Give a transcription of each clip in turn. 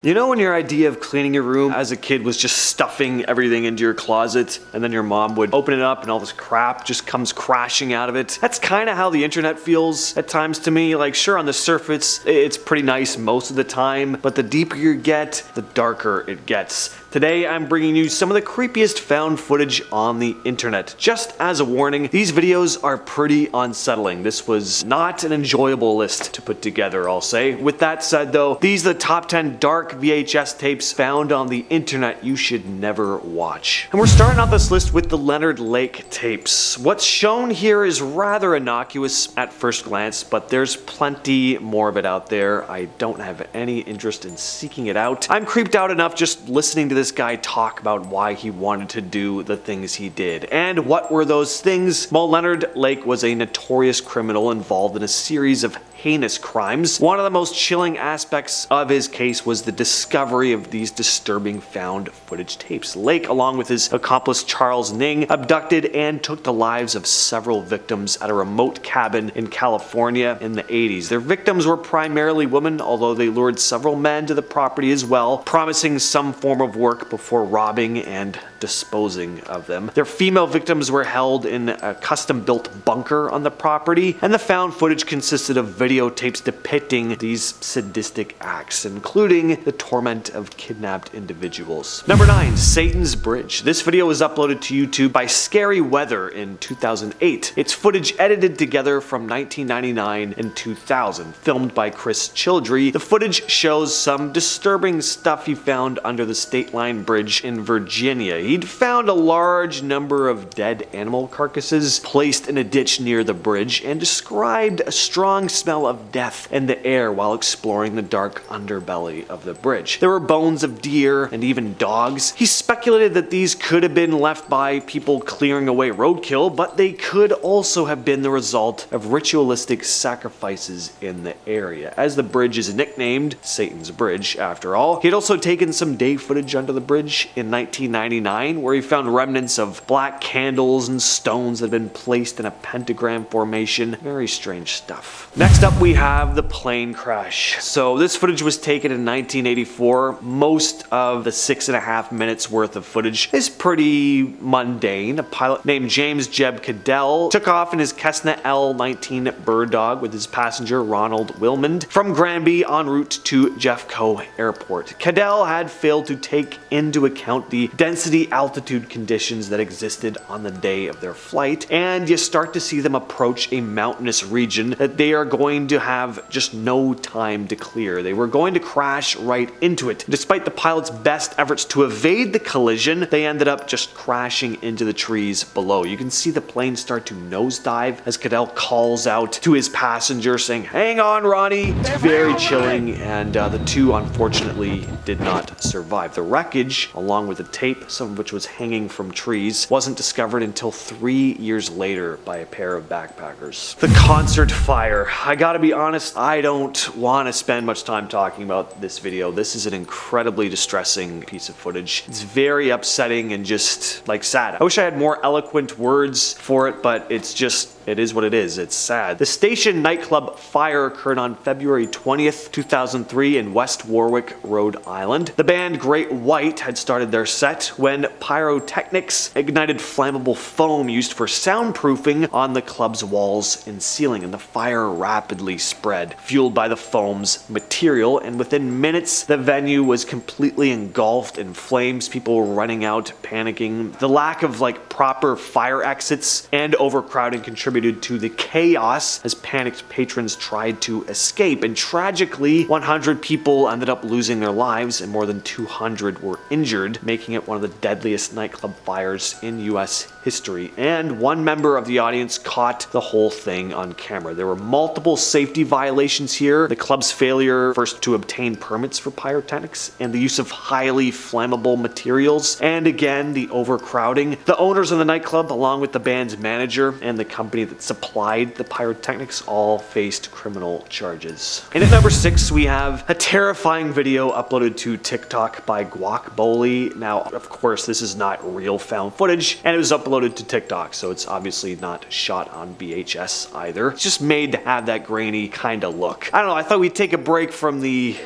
You know when your idea of cleaning your room as a kid was just stuffing everything into your closet, and then your mom would open it up and all this crap just comes crashing out of it? That's kind of how the internet feels at times to me. Like, sure, on the surface it's pretty nice most of the time, but the deeper you get, the darker it gets. Today I'm bringing you some of the creepiest found footage on the internet. Just as a warning, these videos are pretty unsettling. This was not an enjoyable list to put together, I'll say. With that said though, these are the top 10 dark VHS tapes found on the internet you should never watch. And we're starting off this list with the Leonard Lake tapes. What's shown here is rather innocuous at first glance, but there's plenty more of it out there. I don't have any interest in seeking it out. I'm creeped out enough just listening to this guy talk about why he wanted to do the things he did. And what were those things? Well, Leonard Lake was a notorious criminal involved in a series of heinous crimes. One of the most chilling aspects of his case was the discovery of these disturbing found footage tapes. Lake, along with his accomplice Charles Ning, abducted and took the lives of several victims at a remote cabin in California in the 80s. Their victims were primarily women, although they lured several men to the property as well, promising some form of work before robbing and disposing of them. Their female victims were held in a custom-built bunker on the property, and the found footage consisted of videotapes depicting these sadistic acts, including the torment of kidnapped individuals. Number 9. Satan's Bridge. This video was uploaded to YouTube by Scary Weather in 2008. It's footage edited together from 1999 and 2000, filmed by Chris Childrey. The footage shows some disturbing stuff he found under the State Line Bridge in Virginia. He'd found a large number of dead animal carcasses placed in a ditch near the bridge and described a strong smell of death in the air while exploring the dark underbelly of the bridge. There were bones of deer and even dogs. He speculated that these could have been left by people clearing away roadkill, but they could also have been the result of ritualistic sacrifices in the area, as the bridge is nicknamed Satan's Bridge after all. He had also taken some day footage under the bridge in 1999 where he found remnants of black candles and stones that had been placed in a pentagram formation. Very strange stuff. Next up we have the plane crash. So this footage was taken in 1984. Most of the 6.5 minutes worth of footage is pretty mundane. A pilot named James Jeb Cadell took off in his Cessna L-19 Bird Dog with his passenger Ronald Wilmond from Granby en route to Jeffco Airport. Cadell had failed to take into account the density altitude conditions that existed on the day of their flight, and you start to see them approach a mountainous region that they are going to have just no time to clear. They were going to crash right into it. Despite the pilot's best efforts to evade the collision, they ended up just crashing into the trees below. You can see the plane start to nosedive as Cadell calls out to his passenger saying, "Hang on, Ronnie." It's very chilling, and the two unfortunately did not survive. The wreckage, along with the tape, some of which was hanging from trees, wasn't discovered until 3 years later by a pair of backpackers. The concert fire. I gotta be honest, I don't want to spend much time talking about this video. This is an incredibly distressing piece of footage. It's very upsetting and just like sad. I wish I had more eloquent words for it, but it's just, it is what it is. It's sad. The Station nightclub fire occurred on February 20th, 2003 in West Warwick, Rhode Island. The band Great White had started their set when pyrotechnics ignited flammable foam used for soundproofing on the club's walls and ceiling, and the fire rapidly spread, fueled by the foam's material, and within minutes the venue was completely engulfed in flames. People were running out, panicking. The lack of proper fire exits and overcrowding contributed to the chaos as panicked patrons tried to escape, and tragically 100 people ended up losing their lives and more than 200 were injured, making it one of the deadliest nightclub fires in US history. And one member of the audience caught the whole thing on camera. There were multiple safety violations here. The club's failure first to obtain permits for pyrotechnics and the use of highly flammable materials, and again the overcrowding. The owners of the nightclub, along with the band's manager and the company company that supplied the pyrotechnics all faced criminal charges. And at number 6, we have a terrifying video uploaded to TikTok by Guacboli. Now, of course, this is not real found footage, and it was uploaded to TikTok, so it's obviously not shot on VHS either. It's just made to have that grainy kind of look. I don't know, I thought we'd take a break from the,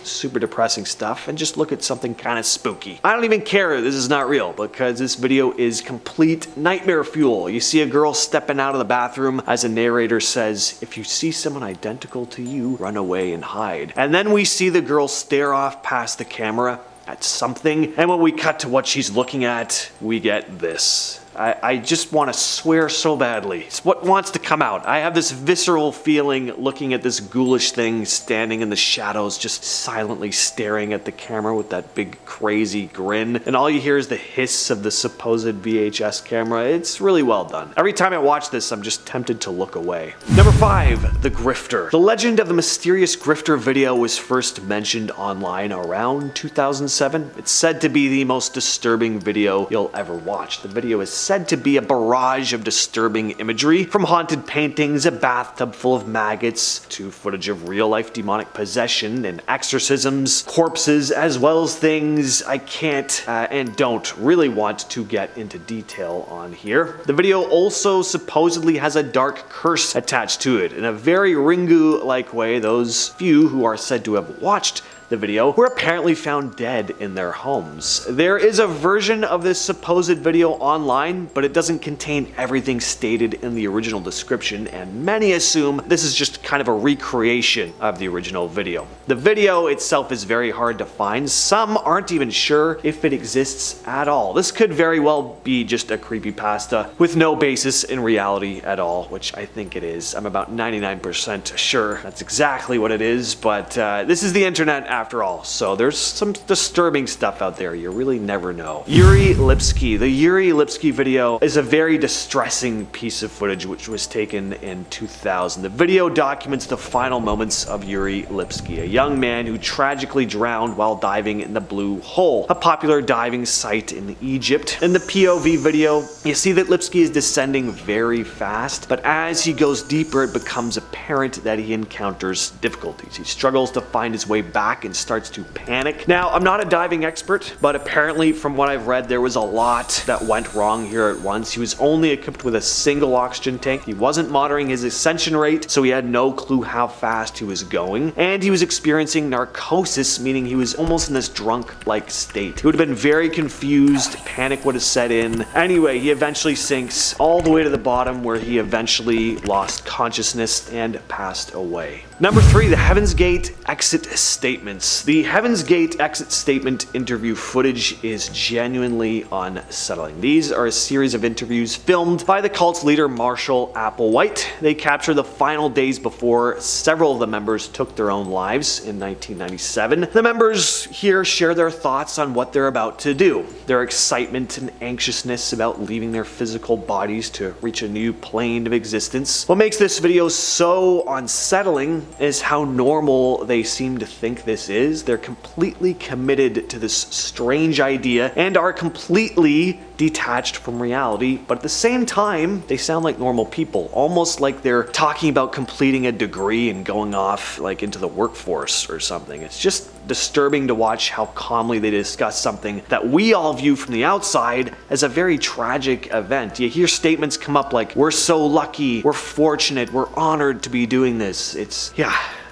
super depressing stuff and just look at something kind of spooky. I don't even care this is not real, because this video is complete nightmare fuel. You see a girl stepping out of the bathroom as a narrator says, "If you see someone identical to you, run away and hide." And then we see the girl stare off past the camera at something, and when we cut to what she's looking at, we get this. I just want to swear so badly. It's what wants to come out. I have this visceral feeling looking at this ghoulish thing standing in the shadows, just silently staring at the camera with that big crazy grin. And all you hear is the hiss of the supposed VHS camera. It's really well done. Every time I watch this, I'm just tempted to look away. Number 5, the Grifter. The legend of the mysterious Grifter video was first mentioned online around 2007. It's said to be the most disturbing video you'll ever watch. The video is said to be a barrage of disturbing imagery, from haunted paintings, a bathtub full of maggots, to footage of real-life demonic possession and exorcisms, corpses, as well as things I can't and don't really want to get into detail on here. The video also supposedly has a dark curse attached to it. In a very Ringu-like way, those few who are said to have watched the video were apparently found dead in their homes. There is a version of this supposed video online, but it doesn't contain everything stated in the original description, and many assume this is just kind of a recreation of the original video. The video itself is very hard to find. Some aren't even sure if it exists at all. This could very well be just a creepypasta with no basis in reality at all, which I think it is. I'm about 99% sure that's exactly what it is, but this is the internet after all, so there's some disturbing stuff out there. You really never know. Yuri Lipski. The Yuri Lipski video is a very distressing piece of footage which was taken in 2000. The video documents the final moments of Yuri Lipski, a young man who tragically drowned while diving in the Blue Hole, a popular diving site in Egypt. In the POV video, you see that Lipski is descending very fast, but as he goes deeper, it becomes apparent that he encounters difficulties. He struggles to find his way back and starts to panic. Now, I'm not a diving expert, but apparently from what I've read, there was a lot that went wrong here at once. He was only equipped with a single oxygen tank. He wasn't monitoring his ascension rate, so he had no clue how fast he was going. And he was experiencing narcosis, meaning he was almost in this drunk-like state. He would have been very confused, panic would have set in. Anyway, he eventually sinks all the way to the bottom, where he eventually lost consciousness and passed away. Number 3, the Heaven's Gate exit statements. The Heaven's Gate exit statement interview footage is genuinely unsettling. These are a series of interviews filmed by the cult's leader Marshall Applewhite. They capture the final days before several of the members took their own lives in 1997. The members here share their thoughts on what they're about to do, their excitement and anxiousness about leaving their physical bodies to reach a new plane of existence. What makes this video so unsettling is how normal they seem to think this is. They're completely committed to this strange idea and are completely detached from reality, but at the same time, they sound like normal people, almost like they're talking about completing a degree and going off like into the workforce or something. It's just disturbing to watch how calmly they discuss something that we all view from the outside as a very tragic event. You hear statements come up like, "We're so lucky, we're fortunate, we're honored to be doing this."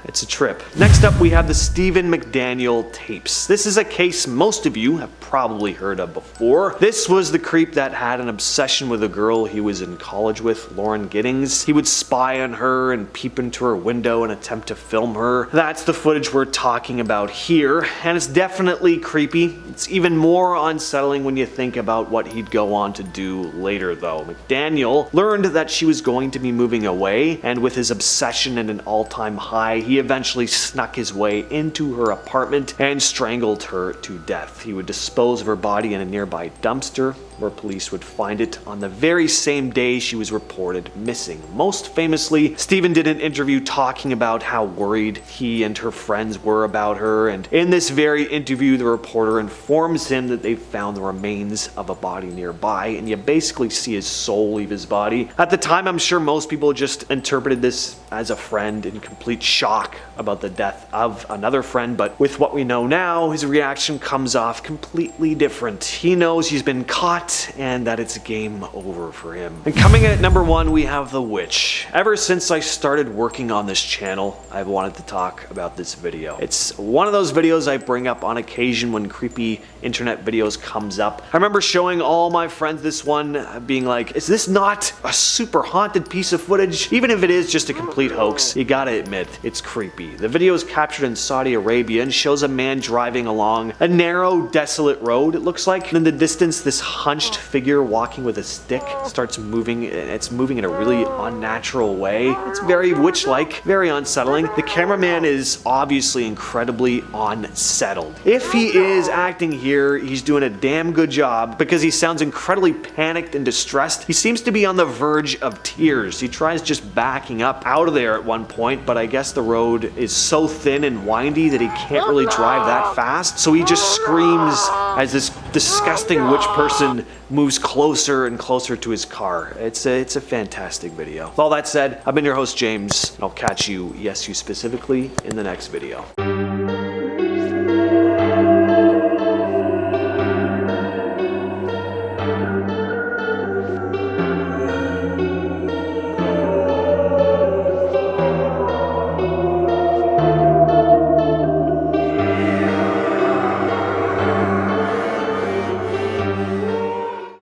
It's a trip. Next up, we have the Stephen McDaniel tapes. This is a case most of you have probably heard of before. This was the creep that had an obsession with a girl he was in college with, Lauren Giddings. He would spy on her and peep into her window and attempt to film her. That's the footage we're talking about here, and it's definitely creepy. It's even more unsettling when you think about what he'd go on to do later though. McDaniel learned that she was going to be moving away, and with his obsession at an all-time high, he eventually snuck his way into her apartment and strangled her to death. He would dispose of her body in a nearby dumpster, where police would find it on the very same day she was reported missing. Most famously, Stephen did an interview talking about how worried he and her friends were about her, and in this very interview, the reporter informs him that they found the remains of a body nearby, and you basically see his soul leave his body. At the time, I'm sure most people just interpreted this as a friend in complete shock about the death of another friend, but with what we know now, his reaction comes off completely different. He knows he's been caught and that it's game over for him. And coming in at number 1, we have The Witch. Ever since I started working on this channel, I've wanted to talk about this video. It's one of those videos I bring up on occasion when creepy internet videos comes up. I remember showing all my friends this one, being like, is this not a super haunted piece of footage? Even if it is just a complete hoax, you gotta admit, it's creepy. The video is captured in Saudi Arabia and shows a man driving along a narrow, desolate road, it looks like. In the distance, this hunched figure walking with a stick starts moving, and it's moving in a really unnatural way. It's very witch-like, very unsettling. The cameraman is obviously incredibly unsettled. If he is acting here, he's doing a damn good job because he sounds incredibly panicked and distressed. He seems to be on the verge of tears. He tries just backing up out of there at one point, but I guess the road is so thin and windy that he can't really drive that fast, so he just screams as this disgusting witch person moves closer and closer to his car. It's a fantastic video. With all that said, I've been your host James, and I'll catch you, yes you specifically, in the next video.